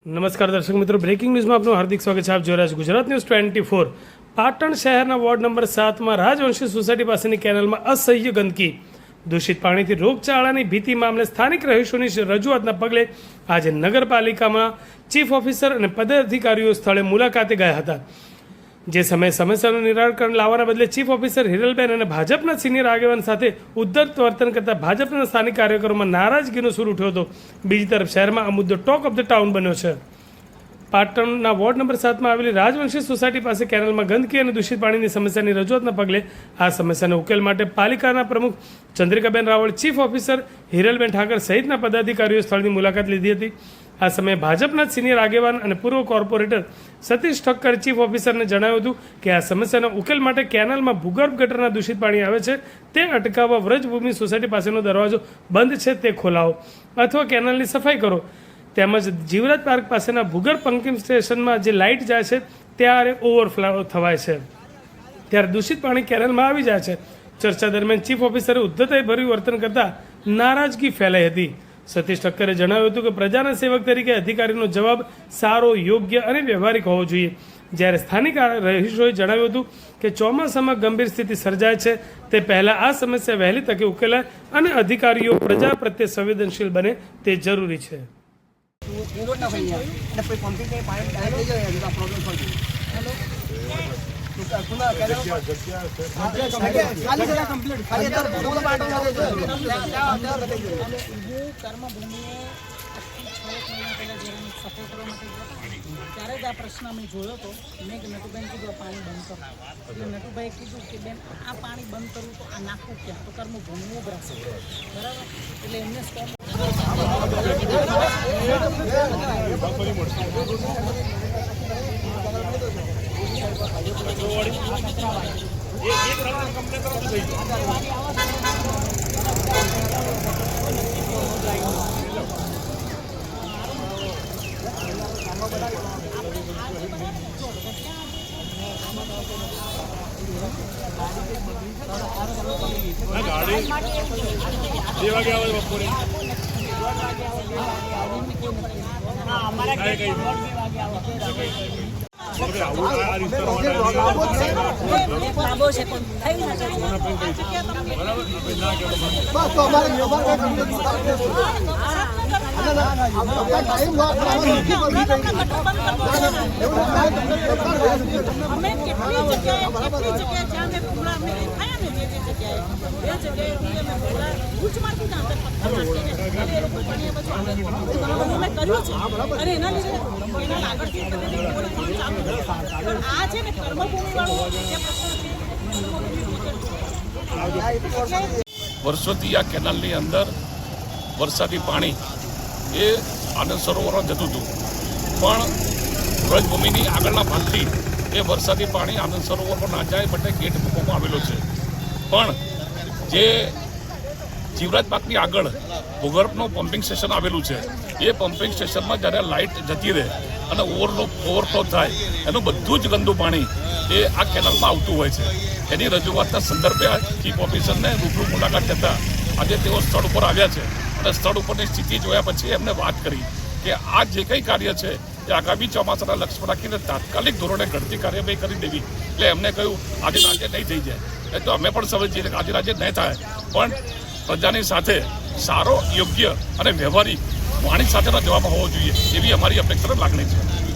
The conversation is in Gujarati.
નમસ્કાર દર્શક મિત્રો, બ્રેકિંગ ન્યૂઝમાં આપનું હાર્દિક સ્વાગત છે. આપ જોઈ રહ્યા છો ગુજરાત ન્યૂઝ 24. પાટણ શહેરના વોર્ડ નંબર 7માં રાજવંશી સોસાયટી પાસેની કેનાલમાં અસહ્ય ગંદકી, દૂષિત પાણીથી રોગચાળાની ભીતિ મામલે સ્થાનિક રહીશોની રજૂઆતના પગલે આજે નગરપાલિકામાં ચીફ ઓફિસર અને પદાધિકારીઓ સ્થળે મુલાકાતે ગયા હતા. જે સમયે સમસ્યાનું નિરાકરણ લાવવાના બદલે ચીફ ઓફિસર હિરલબેન અને ભાજપના સિનિયર આગેવાન સાથે ઉદ્ધત વર્તન કરતા ભાજપના સ્થાનિક કાર્યકરોમાં નારાજગીનો સૂર ઉઠ્યો હતો. બીજી તરફ શહેરમાં આ મુદ્દો ટોક ઓફ ધ ટાઉન બન્યો છે. પાટણના વોર્ડ નંબર 7માં આવેલી રાજવંશી સોસાયટી પાસે કેનાલમાં ગંદકી અને દૂષિત પાણીની સમસ્યાની રજૂઆતના પગલે આ સમસ્યાના ઉકેલ માટે પાલિકાના પ્રમુખ ચંદ્રિકાબેન રાવળ, ચીફ ઓફિસર હિરલબેન ઠાકર સહિતના પદાધિકારીઓ સ્થળની મુલાકાત લીધી હતી. આ સમયે ભાજપના સિનિયર આગેવાન અને પૂર્વ કોર્પોરેટર સતીશ ઠક્કરે ચીફ ઓફિસરને જણાવ્યું હતું કે આ સમસ્યાના ઉકેલ માટે કેનાલમાં ભૂગર્ભ ગટરના દૂષિત પાણી આવે છે તે અટકાવવા વ્રજભૂમિ સોસાયટી પાસેનો દરવાજો બંધ છે તે ખોલાવો અથવા કેનાલની સફાઈ કરો, તેમજ જીવરાજ પાર્ક પાસેના ભૂગર્ભ પંપિંગ સ્ટેશનમાં જે લાઇટ જાય છે ત્યારે ઓવરફ્લો થવાય છે, ત્યારે દૂષિત પાણી કેનાલમાં આવી જાય છે. ચર્ચા દરમિયાન ચીફ ઓફિસરે ઉદ્ધતાઈભર્યું વર્તન કરતા નારાજગી ફેલાઈ હતી. સતીશ ઠક્કરે જણાવ્યું હતું કે પ્રજાના સેવક તરીકે અધિકારીનો જવાબ સારો, યોગ્ય અને વ્યવહારિક હોવો જોઈએ. જ્યારે સ્થાનિક રહીશોએ જણાવ્યું હતું કે ચોમાસામાં ગંભીર સ્થિતિ સર્જાય છે તે પહેલાં આ સમસ્યા વહેલી તકે ઉકેલાય અને અધિકારીઓ પ્રજા પ્રત્યે સંવેદનશીલ બને તે જરૂરી છે. ત્યારે જ આ પ્રશ્ન અમે જોયો હતો. મેં કે નટુબેન કીધું પાણી બંધ કરો, એટલે નટુભાઈ કીધું કે બેન આ પાણી બંધ કરવું તો આ નાખવું ક્યાં, તો કર્મભૂમિ ઉભરાશે, બરાબર. એટલે એમને સ્ટોપ ગાડી 2 વાગે આવે બપોરે. વર્ષોથી આ કેનાલની અંદર વરસાદી પાણી એ આનંદ સરોવરમાં જતું હતું, પણ વ્રજભૂમિની આગળના ભાગથી એ વરસાદી પાણી આનંદ સરોવરમાં ના જાય માટે ગેટ મૂકવામાં આવેલો છે. પણ જે જીવરાજ પાર્કની આગળ ભૂગર્ભનું પમ્પિંગ સ્ટેશન આવેલું છે, એ પમ્પિંગ સ્ટેશનમાં જ્યારે લાઇટ જતી રહે અને ઓવરફ્લો થાય એનું બધું જ ગંદુ પાણી એ આ કેનાલમાં આવતું હોય છે. એની રજૂઆતના સંદર્ભે ચીફ ઓફિસરને રૂબરૂ મુલાકાત જતાં આજે તેઓ સ્થળ ઉપર આવ્યા છે અને સ્થળ ઉપરની સ્થિતિ જોયા પછી એમને વાત કરી કે આ જે કંઈ કાર્ય છે એ આગામી ચોમાસાના લક્ષ્ય રાખીને તાત્કાલિક ધોરણે ઘટતી કાર્યવાહી કરી દેવી. એટલે એમને કહ્યું આજે નહીં થઈ જાય, એ તો અમે પણ સમજીએ કે આજે નહીં થાય, પણ પ્રજાની સાથે સારો, યોગ્ય અને વ્યવહારિક વાણી સાથેનો જવાબ હોવો જોઈએ એવી અમારી અપેક્ષા લાગણી છે.